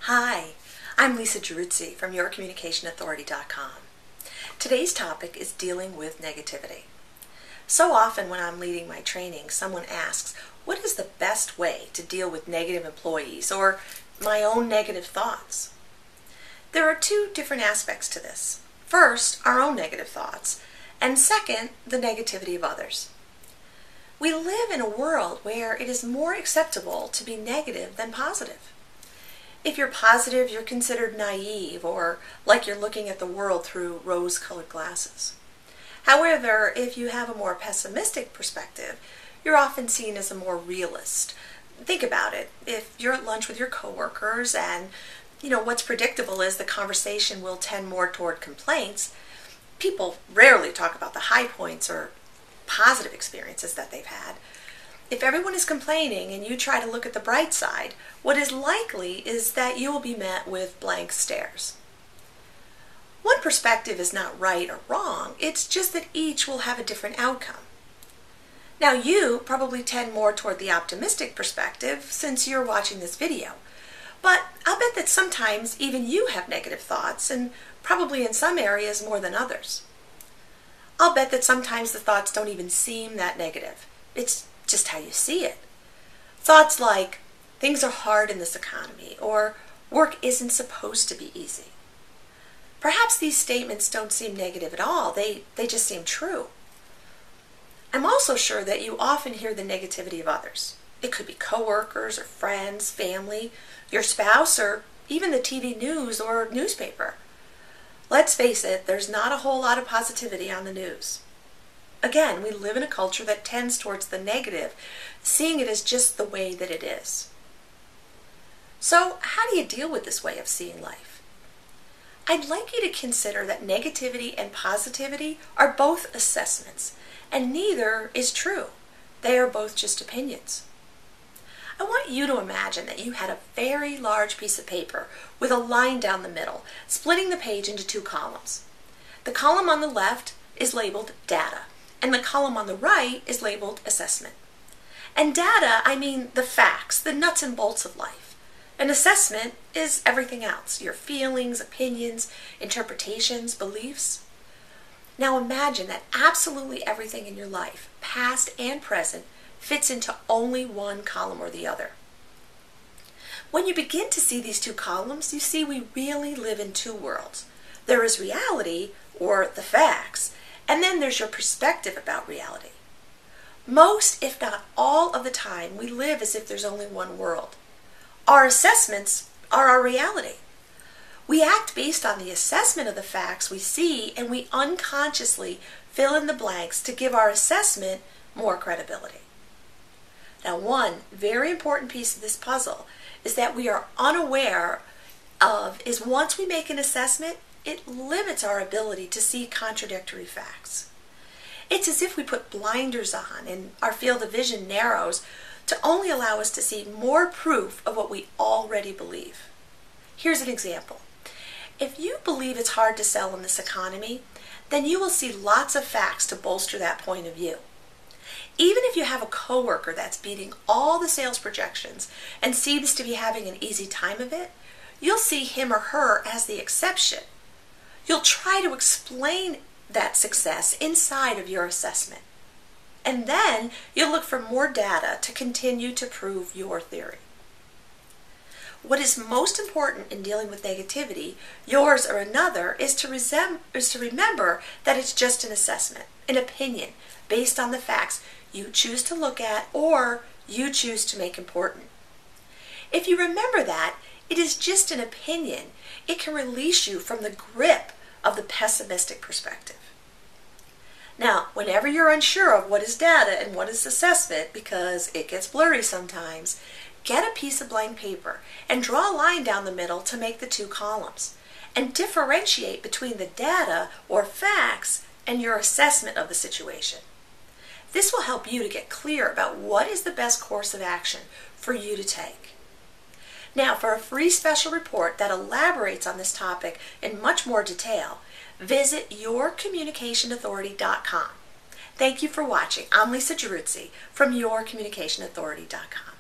Hi, I'm Lisa Geruzzi from YourCommunicationAuthority.com. Today's topic is dealing with negativity. So often when I'm leading my training, someone asks, what is the best way to deal with negative employees or my own negative thoughts? There are two different aspects to this. First, our own negative thoughts, and second, the negativity of others. We live in a world where it is more acceptable to be negative than positive. If you're positive, you're considered naive or like you're looking at the world through rose-colored glasses. However, if you have a more pessimistic perspective, you're often seen as a more realist. Think about it. If you're at lunch with your coworkers and what's predictable is the conversation will tend more toward complaints, people rarely talk about the high points or positive experiences that they've had. If everyone is complaining and you try to look at the bright side, what is likely is that you will be met with blank stares. One perspective is not right or wrong, it's just that each will have a different outcome. Now you probably tend more toward the optimistic perspective since you're watching this video, but I'll bet that sometimes even you have negative thoughts and probably in some areas more than others. I'll bet that sometimes the thoughts don't even seem that negative. It's just how you see it. Thoughts like, things are hard in this economy, or work isn't supposed to be easy. Perhaps these statements don't seem negative at all, they just seem true. I'm also sure that you often hear the negativity of others. It could be coworkers or friends, family, your spouse, or even the TV news or newspaper. Let's face it, there's not a whole lot of positivity on the news. Again, we live in a culture that tends towards the negative, seeing it as just the way that it is. So, how do you deal with this way of seeing life? I'd like you to consider that negativity and positivity are both assessments, and neither is true. They are both just opinions. I want you to imagine that you had a very large piece of paper with a line down the middle, splitting the page into two columns. The column on the left is labeled data, and the column on the right is labeled assessment. And data, I mean the facts, the nuts and bolts of life. An assessment is everything else, your feelings, opinions, interpretations, beliefs. Now imagine that absolutely everything in your life, past and present, fits into only one column or the other. When you begin to see these two columns, you see we really live in two worlds. There is reality, or the facts, and then there's your perspective about reality. Most, if not all of the time, we live as if there's only one world. Our assessments are our reality. We act based on the assessment of the facts we see, and we unconsciously fill in the blanks to give our assessment more credibility. Now, one very important piece of this puzzle is that we are unaware of is once we make an assessment, it limits our ability to see contradictory facts. It's as if we put blinders on and our field of vision narrows to only allow us to see more proof of what we already believe. Here's an example. If you believe it's hard to sell in this economy, then you will see lots of facts to bolster that point of view. Even if you have a coworker that's beating all the sales projections and seems to be having an easy time of it, you'll see him or her as the exception. You'll try to explain that success inside of your assessment. And then you'll look for more data to continue to prove your theory. What is most important in dealing with negativity, yours or another, is to remember that it's just an assessment, an opinion, based on the facts you choose to look at or you choose to make important. If you remember that, it is just an opinion. It can release you from the grip of the pessimistic perspective. Now, whenever you're unsure of what is data and what is assessment, because it gets blurry sometimes, get a piece of blank paper and draw a line down the middle to make the two columns, and differentiate between the data or facts and your assessment of the situation. This will help you to get clear about what is the best course of action for you to take. Now, for a free special report that elaborates on this topic in much more detail, visit YourCommunicationAuthority.com. Thank you for watching. I'm Lisa Geruzzi from YourCommunicationAuthority.com.